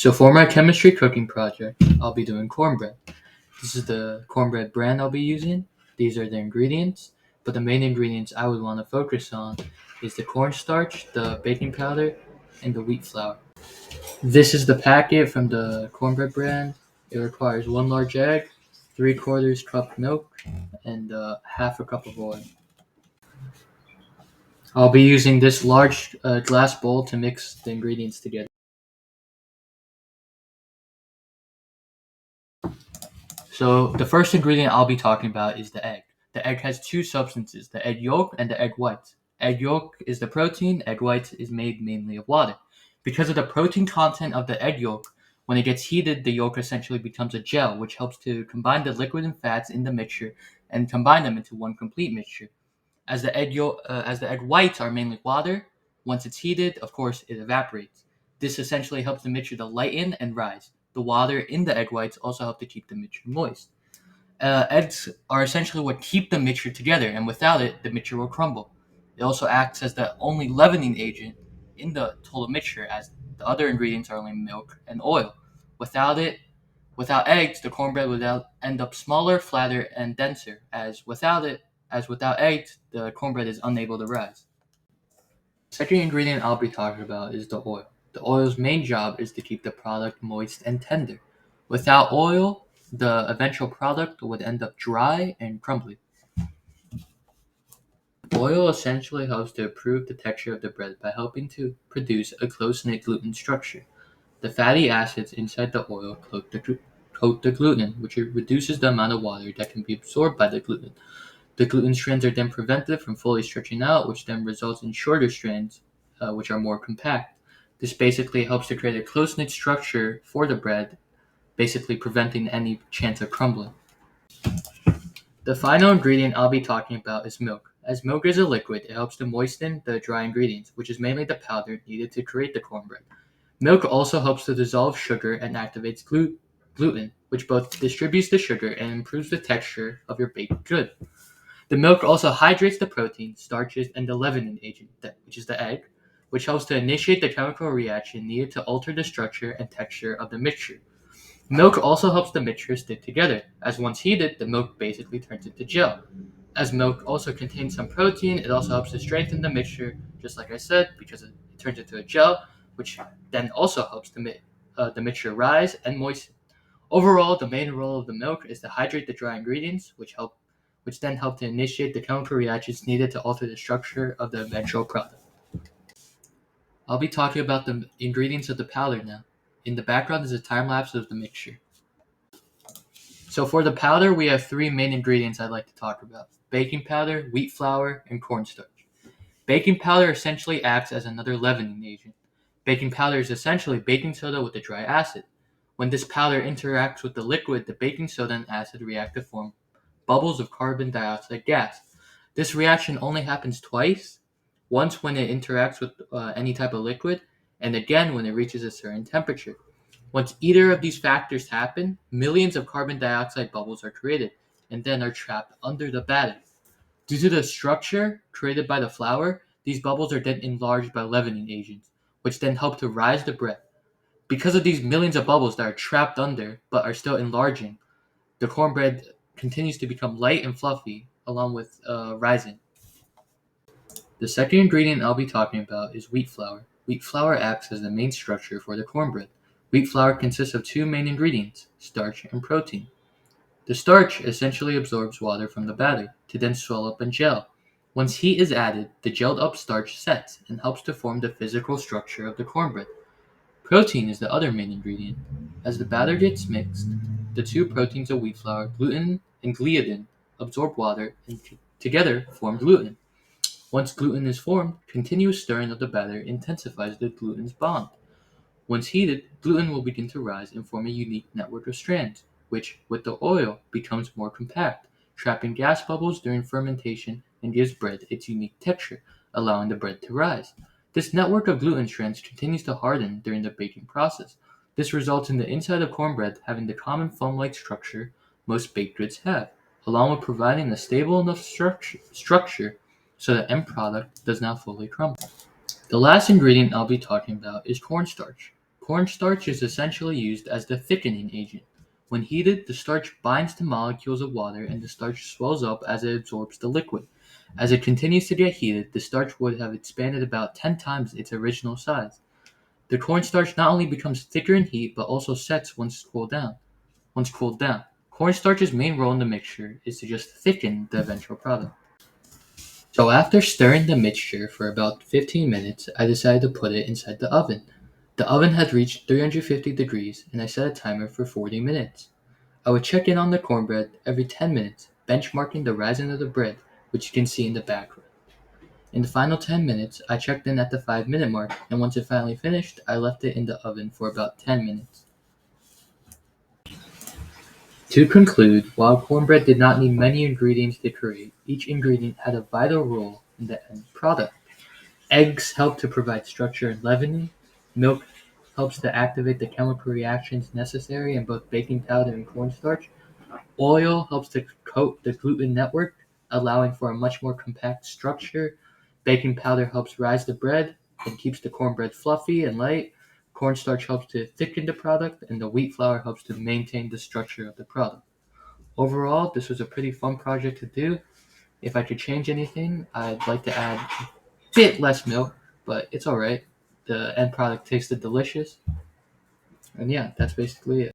So for my chemistry cooking project, I'll be doing cornbread. This is the cornbread brand I'll be using. These are the ingredients, but the main ingredients I would want to focus on is the cornstarch, the baking powder, and the wheat flour. This is the packet from the cornbread brand. It requires one large egg, 3/4 cup milk, and half a cup of oil. I'll be using this large glass bowl to mix the ingredients together. So the first ingredient I'll be talking about is the egg. The egg has two substances, the egg yolk and the egg white. Egg yolk is the protein, egg white is made mainly of water. Because of the protein content of the egg yolk, when it gets heated, the yolk essentially becomes a gel, which helps to combine the liquid and fats in the mixture and combine them into one complete mixture. As the egg whites are mainly water, once it's heated, of course, it evaporates. This essentially helps the mixture to lighten and rise. The water in the egg whites also help to keep the mixture moist. Eggs are essentially what keep the mixture together, and without it, the mixture will crumble. It also acts as the only leavening agent in the total mixture, as the other ingredients are only milk and oil. Without it, without eggs, the cornbread would end up smaller, flatter, and denser. As without eggs, the cornbread is unable to rise. The second ingredient I'll be talking about is the oil. The oil's main job is to keep the product moist and tender. Without oil, the eventual product would end up dry and crumbly. Oil essentially helps to improve the texture of the bread by helping to produce a close-knit gluten structure. The fatty acids inside the oil coat the gluten, which reduces the amount of water that can be absorbed by the gluten. The gluten strands are then prevented from fully stretching out, which then results in shorter strands, which are more compact. This basically helps to create a close-knit structure for the bread, basically preventing any chance of crumbling. The final ingredient I'll be talking about is milk. As milk is a liquid, it helps to moisten the dry ingredients, which is mainly the powder needed to create the cornbread. Milk also helps to dissolve sugar and activates gluten, which both distributes the sugar and improves the texture of your baked good. The milk also hydrates the protein, starches, and the leavening agent, which is the egg, which helps to initiate the chemical reaction needed to alter the structure and texture of the mixture. Milk also helps the mixture stick together, as once heated, the milk basically turns into gel. As milk also contains some protein, it also helps to strengthen the mixture, just like I said, because it turns into a gel, which then also helps the mixture rise and moisten. Overall, the main role of the milk is to hydrate the dry ingredients, which then help to initiate the chemical reactions needed to alter the structure of the eventual product. I'll be talking about the ingredients of the powder now. In the background is a time lapse of the mixture. So for the powder, we have three main ingredients I'd like to talk about: baking powder, wheat flour, and cornstarch. Baking powder essentially acts as another leavening agent. Baking powder is essentially baking soda with a dry acid. When this powder interacts with the liquid, the baking soda and acid react to form bubbles of carbon dioxide gas. This reaction only happens twice, once when it interacts with any type of liquid, and again when it reaches a certain temperature. Once either of these factors happen, millions of carbon dioxide bubbles are created and then are trapped under the batter. Due to the structure created by the flour, these bubbles are then enlarged by leavening agents, which then help to rise the bread. Because of these millions of bubbles that are trapped under but are still enlarging, the cornbread continues to become light and fluffy along with rising. The second ingredient I'll be talking about is wheat flour. Wheat flour acts as the main structure for the cornbread. Wheat flour consists of two main ingredients, starch and protein. The starch essentially absorbs water from the batter to then swell up and gel. Once heat is added, the gelled up starch sets and helps to form the physical structure of the cornbread. Protein is the other main ingredient. As the batter gets mixed, the two proteins of wheat flour, gluten and gliadin, absorb water and together form gluten. Once gluten is formed, continuous stirring of the batter intensifies the gluten's bond. Once heated, gluten will begin to rise and form a unique network of strands, which, with the oil, becomes more compact, trapping gas bubbles during fermentation and gives bread its unique texture, allowing the bread to rise. This network of gluten strands continues to harden during the baking process. This results in the inside of cornbread having the common foam-like structure most baked goods have, along with providing a stable enough structure so the end product does not fully crumble. The last ingredient I'll be talking about is cornstarch. Cornstarch is essentially used as the thickening agent. When heated, the starch binds to molecules of water and the starch swells up as it absorbs the liquid. As it continues to get heated, the starch would have expanded about 10 times its original size. The cornstarch not only becomes thicker in heat but also sets once cooled down. Cornstarch's main role in the mixture is to just thicken the eventual product. So after stirring the mixture for about 15 minutes, I decided to put it inside the oven. The oven had reached 350 degrees and I set a timer for 40 minutes. I would check in on the cornbread every 10 minutes, benchmarking the rising of the bread, which you can see in the background. In the final 10 minutes, I checked in at the 5-minute mark, and once it finally finished, I left it in the oven for about 10 minutes. To conclude, while cornbread did not need many ingredients to create, each ingredient had a vital role in the end product. Eggs help to provide structure and leavening. Milk helps to activate the chemical reactions necessary in both baking powder and cornstarch. Oil helps to coat the gluten network, allowing for a much more compact structure. Baking powder helps rise the bread and keeps the cornbread fluffy and light. Cornstarch helps to thicken the product, and the wheat flour helps to maintain the structure of the product. Overall, this was a pretty fun project to do. If I could change anything, I'd like to add a bit less milk, but it's alright. The end product tasted delicious. And yeah, that's basically it.